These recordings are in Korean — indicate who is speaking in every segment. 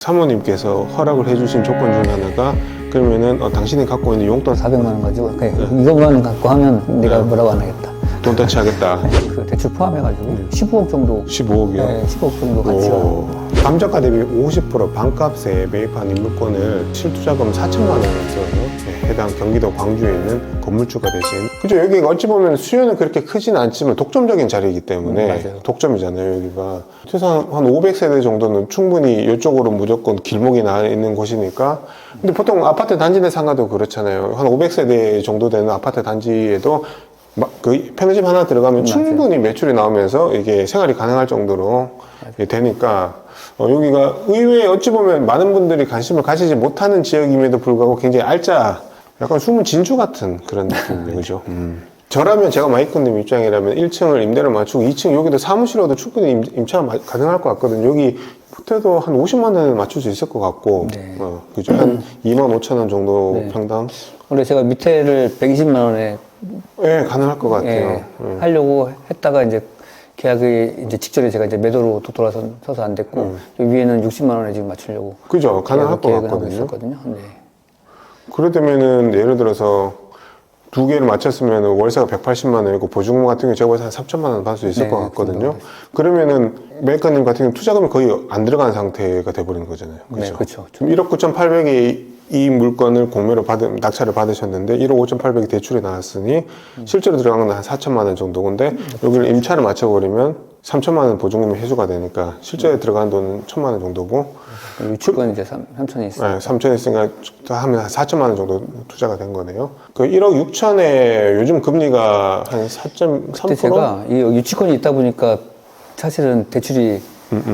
Speaker 1: 사모님께서 허락을 해주신 조건 중 하나가 그러면은 당신이 갖고 있는 용돈
Speaker 2: 400만 원 가지고 이것만 갖고 하면 내가 뭐라고 안 하겠다.
Speaker 1: 돈 터치 하겠다.
Speaker 2: 그 대출 포함해가지고 15억 정도.
Speaker 1: 15억이요?
Speaker 2: 네, 15억 정도 가치가.
Speaker 1: 감정가 대비 50% 반값에 매입한 이 물건을 실투자금 4천만 원을 써요. 해당 경기도 광주에 있는 건물주가 되신. 그죠? 여기가 어찌 보면 수요는 그렇게 크진 않지만 독점적인 자리이기 때문에
Speaker 2: 맞아요.
Speaker 1: 독점이잖아요, 여기가. 최소한 한 500세대 정도는 충분히 이쪽으로 무조건 길목이 나 있는 곳이니까. 근데 보통 아파트 단지 내 상가도 그렇잖아요. 한 500세대 정도 되는 아파트 단지에도 그 편의점 하나 들어가면 충분히 매출이 나오면서 이게 생활이 가능할 정도로 되니까 여기가 의외에 어찌 보면 많은 분들이 관심을 가지지 못하는 지역임에도 불구하고 굉장히 알짜, 약간 숨은 진주 같은 그런 느낌이에요. 그죠? 저라면 제가 마이크님 입장이라면 1층을 임대를 맞추고 2층 여기도 사무실로도 충분히 임차가 가능할 것 같거든요. 여기 못해도 한 50만 원에 맞출 수 있을 것 같고,
Speaker 2: 네.
Speaker 1: 그죠? 한 2만 5천 원 정도
Speaker 2: 네.
Speaker 1: 평당?
Speaker 2: 원래 제가 밑에를 120만 원에
Speaker 1: 예, 가능할 것 같아요.
Speaker 2: 하려고 했다가 이제 계약이 이제 직전에 제가 이제 매도로 돌아서서 안 됐고 위에는 60만 원에 지금 맞추려고.
Speaker 1: 그죠? 가능할 것
Speaker 2: 계획을 하고
Speaker 1: 같거든요.
Speaker 2: 있었거든요. 네.
Speaker 1: 그러다면은 예를 들어서 두 개를 맞췄으면 월세가 180만 원이고 보증금 같은 경우 제가 볼때 한 3천만 원 받을 수 있을
Speaker 2: 네,
Speaker 1: 것 같거든요. 그러면은 메이커님 같은 경우 투자금이 거의 안 들어간 상태가 돼버린 거잖아요. 그죠?
Speaker 2: 네, 그렇죠.
Speaker 1: 지금 1억 9,800이 이 물건을 공매로 낙찰을 받으셨는데 1억 5,800이 대출이 나왔으니 실제로 들어간 건 한 4천만 원 정도. 근데 여기를 임차를 맞춰버리면 3천만 원 보증금이 해소가 되니까 실제로 들어간 돈은 1천만 원 정도고
Speaker 2: 유치권 이제 3천이 있어요.
Speaker 1: 네, 3천 있으니까 하면 한 4천만 원 정도 투자가 된 거네요. 그 1억 6천에 요즘 금리가 한 4.3%?
Speaker 2: 그때 제가 이 유치권이 있다 보니까 사실은 대출이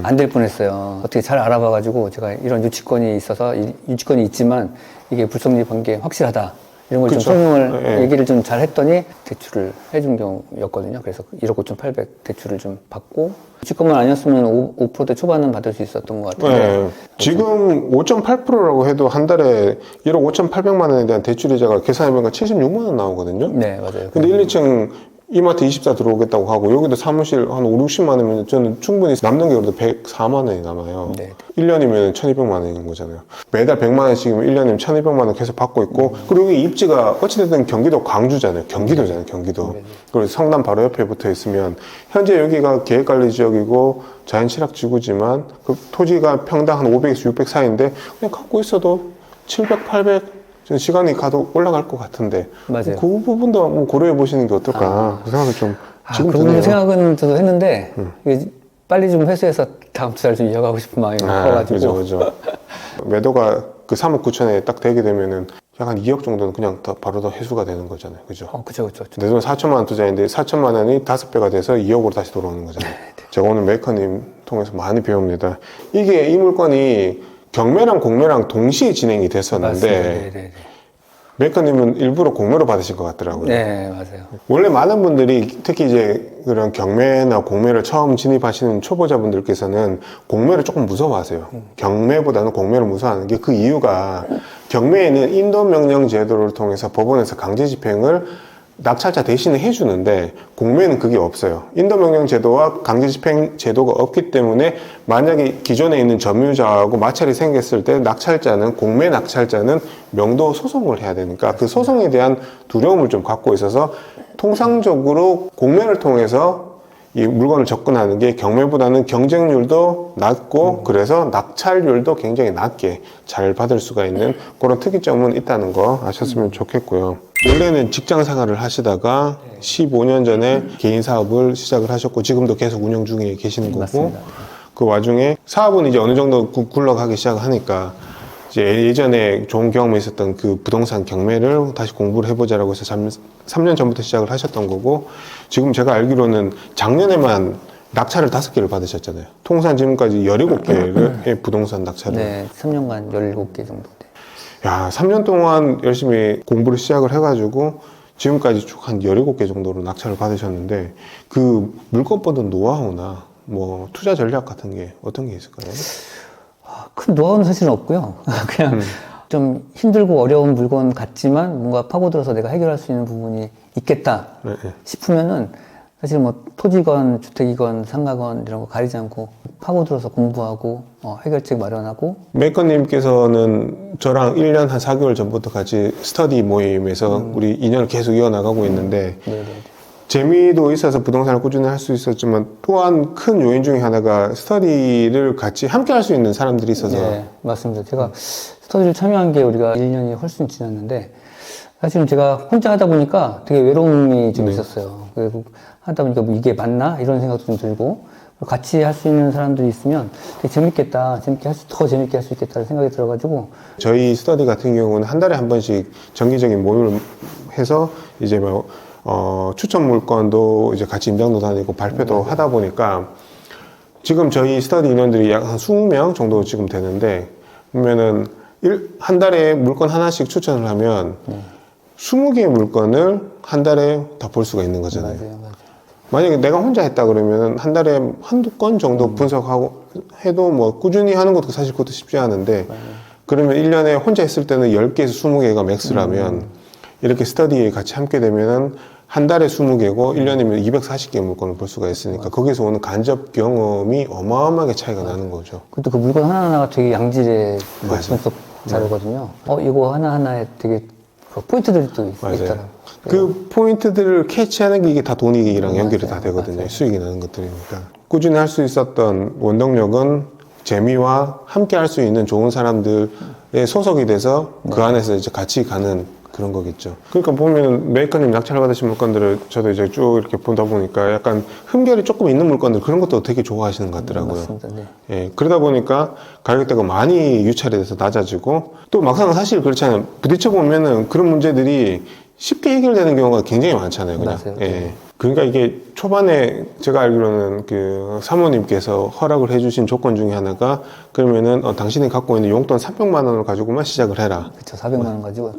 Speaker 2: 안 될 뻔했어요. 어떻게 잘 알아봐가지고 제가 이런 유치권이 있어서 유치권이 있지만 이게 불성립한 게 확실하다. 이런 걸 좀 설명을,
Speaker 1: 네.
Speaker 2: 얘기를 좀 잘 했더니 대출을 해준 경우였거든요. 그래서 1억 5,800 대출을 좀 받고 유치권만 아니었으면 5%대 초반은 받을 수 있었던 것 같은데.
Speaker 1: 네. 지금 5.8%라고 해도 한 달에 1억 5,800만 원에 대한 대출이자가 계산해보니까 76만 원 나오거든요.
Speaker 2: 네, 맞아요.
Speaker 1: 근데 1, 2층 이마트 24 들어오겠다고 하고 여기도 사무실 한 5, 60만 원이면 저는 충분히 남는 게 그래도 104만 원이 남아요.
Speaker 2: 네.
Speaker 1: 1년이면 1,200만 원인 거잖아요. 매달 100만 원씩이면 1년이면 1,200만 원 계속 받고 있고 그리고 여기 입지가 어찌됐든 경기도 광주잖아요. 경기도잖아요. 경기도. 그리고 성남 바로 옆에 붙어 있으면 현재 여기가 계획관리 지역이고 자연취락 지구지만 그 토지가 평당 한 500에서 600 사이인데 그냥 갖고 있어도 700, 800 시간이 가도 올라갈 것 같은데
Speaker 2: 맞아요.
Speaker 1: 그 부분도 한번 고려해 보시는 게 어떨까 그 생각을 좀 지금
Speaker 2: 그
Speaker 1: 드네요.
Speaker 2: 생각은 저도 했는데 이게 빨리 좀 회수해서 다음 투자를 좀 이어가고 싶은 마음이 커가지고.
Speaker 1: 그죠. 매도가 그 3억 9천에 딱 되게 되면은 약 한 2억 정도는 그냥 바로 더 회수가 되는 거잖아요. 그죠?
Speaker 2: 그쵸.
Speaker 1: 내 돈 4천만 원 투자인데 4천만 원이 5배가 돼서 2억으로 다시 돌아오는 거잖아요. 제가 오늘 메이커님 통해서 많이 배웁니다. 이게 이 물건이 경매랑 공매랑 동시에 진행이 됐었는데 메이커님은 일부러 공매로 받으신 것 같더라고요.
Speaker 2: 네, 맞아요.
Speaker 1: 원래 많은 분들이 특히 이제 그런 경매나 공매를 처음 진입하시는 초보자분들께서는 공매를 조금 무서워하세요. 경매보다는 공매를 무서워하는 게 그 이유가 경매에는 인도명령 제도를 통해서 법원에서 강제 집행을 낙찰자 대신에 해주는데 공매는 그게 없어요. 인도명령 제도와 강제 집행 제도가 없기 때문에 만약에 기존에 있는 점유자하고 마찰이 생겼을 때 낙찰자는 공매 낙찰자는 명도 소송을 해야 되니까 그 소송에 대한 두려움을 좀 갖고 있어서 통상적으로 공매를 통해서 이 물건을 접근하는 게 경매보다는 경쟁률도 낮고 그래서 낙찰률도 굉장히 낮게 잘 받을 수가 있는 그런 특이점은 있다는 거 아셨으면 좋겠고요. 원래는 직장 생활을 하시다가 15년 전에 개인 사업을 시작을 하셨고 지금도 계속 운영 중에 계시는 거고
Speaker 2: 맞습니다. 그
Speaker 1: 와중에 사업은 이제 어느 정도 굴러가기 시작하니까 이제 예전에 좋은 경험이 있었던 그 부동산 경매를 다시 공부를 해보자라고 해서 3년 전부터 시작을 하셨던 거고 지금 제가 알기로는 작년에만 낙찰을 5개를 받으셨잖아요. 통산 지금까지 17개의 부동산 낙찰을.
Speaker 2: 네, 3년간 17개 정도.
Speaker 1: 야, 3년 동안 열심히 공부를 시작을 해가지고 지금까지 쭉 한 17개 정도로 낙찰을 받으셨는데 그 물건 보던 노하우나 뭐 투자 전략 같은 게 어떤 게 있을까요?
Speaker 2: 큰 노하우는 사실은 없고요. 그냥 좀 힘들고 어려운 물건 같지만 뭔가 파고들어서 내가 해결할 수 있는 부분이 있겠다 싶으면은 사실 뭐 토지건 주택이건 상가건 이런 거 가리지 않고 파고들어서 공부하고 해결책 마련하고.
Speaker 1: 메이커님께서는 저랑 1년 한 4개월 전부터 같이 스터디 모임에서 우리 인연을 계속 이어나가고 있는데
Speaker 2: 네네.
Speaker 1: 재미도 있어서 부동산을 꾸준히 할 수 있었지만 또한 큰 요인 중에 하나가 스터디를 같이 함께 할 수 있는 사람들이 있어서
Speaker 2: 네, 맞습니다. 제가 스터디를 참여한 게 우리가 1년이 훨씬 지났는데 사실은 제가 혼자 하다 보니까 되게 외로움이 좀 있었어요. 그리고 하다 보니까 뭐 이게 맞나? 이런 생각도 좀 들고 같이 할 수 있는 사람들이 있으면 되게 재밌겠다. 더 재밌게 할 수 있겠다는 생각이 들어가지고.
Speaker 1: 저희 스터디 같은 경우는 한 달에 한 번씩 정기적인 모임을 해서 이제 뭐 추천 물건도 이제 같이 임장도 다니고 발표도 하다 보니까 지금 저희 스터디 인원들이 약 한 20명 정도 지금 되는데 보면은 한 달에 물건 하나씩 추천을 하면 20개의 물건을 한 달에 다 볼 수가 있는 거잖아요.
Speaker 2: 맞아요.
Speaker 1: 만약에 내가 혼자 했다 그러면은 한 달에 한두 건 정도 분석하고 해도 뭐 꾸준히 하는 것도 사실 그것도 쉽지 않은데 그러면 1년에 혼자 했을 때는 10개에서 20개가 맥스라면 이렇게 스터디에 같이 함께 되면은 한 달에 20개고 1년이면 240개 물건을 볼 수가 있으니까 거기서 오는 간접 경험이 어마어마하게 차이가 나는 거죠.
Speaker 2: 그것도 그 물건 하나하나가 되게 양질의 분석 자료거든요. 이거 하나하나에 되게 그 포인트들이 또 있더라고요.
Speaker 1: 그 포인트들을 캐치하는 게 이게 다 돈이랑 연결이 다 되거든요. 수익이 나는 것들이니까. 꾸준히 할 수 있었던 원동력은 재미와 함께 할 수 있는 좋은 사람들의 소속이 돼서 그 안에서 이제 같이 가는 그런 거겠죠. 그러니까 보면 메이커님 낙찰 받으신 물건들을 저도 이제 쭉 이렇게 보다 보니까 약간 흠결이 조금 있는 물건들 그런 것도 되게 좋아하시는 것 같더라고요.
Speaker 2: 맞습니다. 네.
Speaker 1: 예, 그러다 보니까 가격대가 많이 유찰이 돼서 낮아지고 또 막상 사실 그렇잖아요. 부딪혀 보면은 그런 문제들이 쉽게 해결되는 경우가 굉장히 많잖아요. 그냥.
Speaker 2: 맞아요.
Speaker 1: 예. 그러니까 이게 초반에 제가 알기로는 그 사모님께서 허락을 해주신 조건 중에 하나가 그러면은 당신이 갖고 있는 용돈 300만 원을 가지고만 시작을 해라.
Speaker 2: 그쵸. 400만 원 가지고.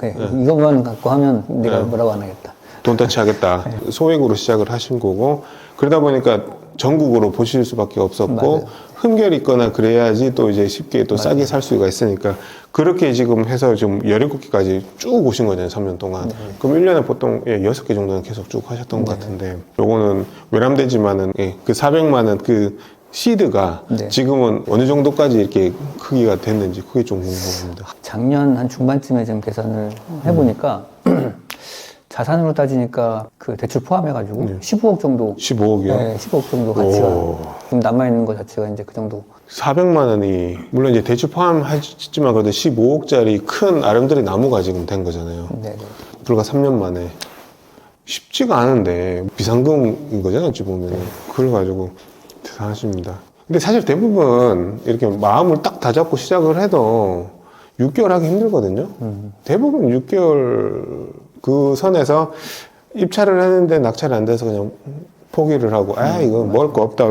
Speaker 2: 이것만 갖고 하면 내가 뭐라고 안 하겠다.
Speaker 1: 돈 터치 하겠다. 소액으로 시작을 하신 거고 그러다 보니까 전국으로 보실 수밖에 없었고
Speaker 2: 맞아요.
Speaker 1: 흠결이 있거나 그래야지 또 이제 쉽게 또 싸게 살 수가 있으니까 그렇게 지금 해서 지금 17개까지 쭉 오신 거잖아요. 3년 동안. 그럼 1년에 보통 6개 정도는 계속 쭉 하셨던 것 같은데 요거는 외람되지만은 그 400만 원 그 시드가 지금은 어느 정도까지 이렇게 크기가 됐는지 그게 좀 궁금합니다.
Speaker 2: 작년 한 중반쯤에 지금 계산을 해보니까 자산으로 따지니까 그 대출 포함해가지고 15억 정도.
Speaker 1: 15억이요?
Speaker 2: 네, 15억 정도 가치가. 지금 남아있는 거 자체가 이제 그 정도.
Speaker 1: 400만 원이 물론 이제 대출 포함하지만 그래도 15억짜리 큰 아름드리 나무가 지금 된 거잖아요.
Speaker 2: 네네.
Speaker 1: 불과 3년 만에 쉽지가 않은데 비상금인 거잖아요. 어찌 보면 그래가지고 대단하십니다. 근데 사실 대부분 이렇게 마음을 딱 다잡고 시작을 해도 6개월 하기 힘들거든요. 대부분 6개월 그 선에서 입찰을 했는데 낙찰이 안 돼서 그냥 포기를 하고 이거 먹을 거 없다.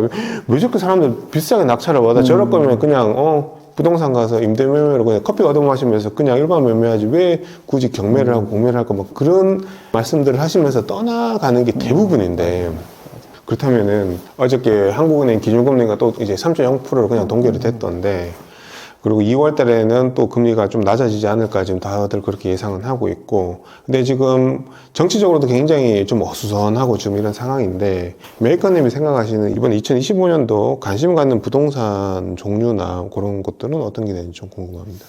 Speaker 1: 왜 저렇게 사람들 비싸게 낙찰을 받아? 저럴 거면 그냥 부동산 가서 임대 매매로 그냥 커피 얻어 마시면서 그냥 일반 매매하지 왜 굳이 경매를 하고 공매를 할까? 막 그런 말씀들을 하시면서 떠나가는 게 대부분인데 그렇다면은 어저께 한국은행 기준금리가 또 이제 3.0%로 그냥 동결이 됐던데 그리고 2월 달에는 또 금리가 좀 낮아지지 않을까 지금 다들 그렇게 예상은 하고 있고 근데 지금 정치적으로도 굉장히 좀 어수선하고 지금 이런 상황인데 메이커님이 생각하시는 이번 2025년도 관심 갖는 부동산 종류나 그런 것들은 어떤 게 되는지 좀 궁금합니다.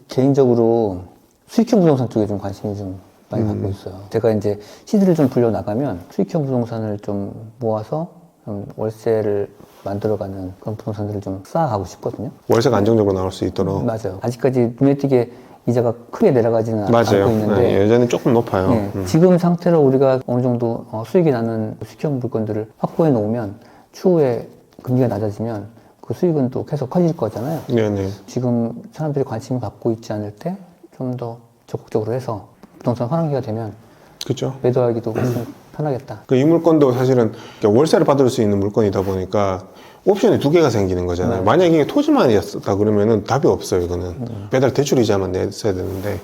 Speaker 2: 개인적으로 수익형 부동산 쪽에 좀 관심이 좀 많이 갖고 있어요. 제가 이제 시드를 좀 불려 나가면 수익형 부동산을 좀 모아서 좀 월세를 만들어가는 그런 부동산들을 좀 쌓아가고 싶거든요.
Speaker 1: 월세가 안정적으로 나올 수 있도록.
Speaker 2: 맞아요. 아직까지 눈에 띄게 이자가 크게 내려가지는
Speaker 1: 맞아요.
Speaker 2: 않고 있는데
Speaker 1: 네, 여전히 조금 높아요.
Speaker 2: 지금 상태로 우리가 어느 정도 수익이 나는 수익형 물건들을 확보해 놓으면 추후에 금리가 낮아지면 그 수익은 또 계속 커질 거잖아요.
Speaker 1: 네네.
Speaker 2: 지금 사람들이 관심을 갖고 있지 않을 때 좀 더 적극적으로 해서 부동산 환원기가 되면
Speaker 1: 그렇죠.
Speaker 2: 매도하기도 훨씬 편하겠다.
Speaker 1: 이 물건도 사실은 월세를 받을 수 있는 물건이다 보니까 옵션이 2개가 생기는 거잖아요. 만약에 이게 토지만이었다 그러면은 답이 없어요. 이거는 매달 대출 이자만 냈어야 되는데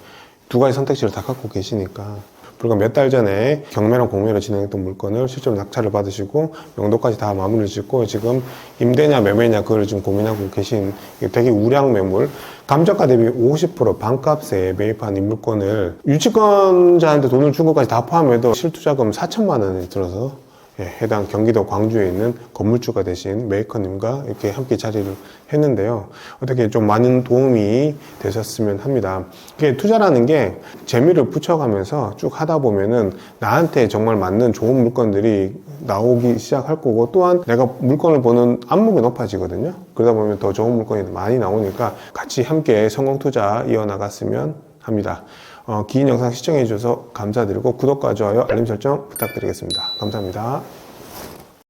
Speaker 1: 2가지 선택지를 다 갖고 계시니까 불과 몇 달 전에 경매랑 공매로 진행했던 물건을 실제로 낙찰을 받으시고 명도까지 다 마무리를 짓고 지금 임대냐 매매냐 그걸 지금 고민하고 계신 되게 우량 매물 감정가 대비 50% 반값에 매입한 이 물건을 유치권자한테 돈을 준 것까지 다 포함해도 실투자금 4천만 원이 들어서 해당 경기도 광주에 있는 건물주가 되신 메이커님과 이렇게 함께 자리를 했는데요. 어떻게 좀 많은 도움이 되셨으면 합니다. 이게 투자라는 게 재미를 붙여가면서 쭉 하다 보면은 나한테 정말 맞는 좋은 물건들이 나오기 시작할 거고, 또한 내가 물건을 보는 안목이 높아지거든요. 그러다 보면 더 좋은 물건이 많이 나오니까 같이 함께 성공 투자 이어나갔으면 합니다. 긴 영상 시청해 주셔서 감사드리고 구독과 좋아요, 알림 설정 부탁드리겠습니다. 감사합니다.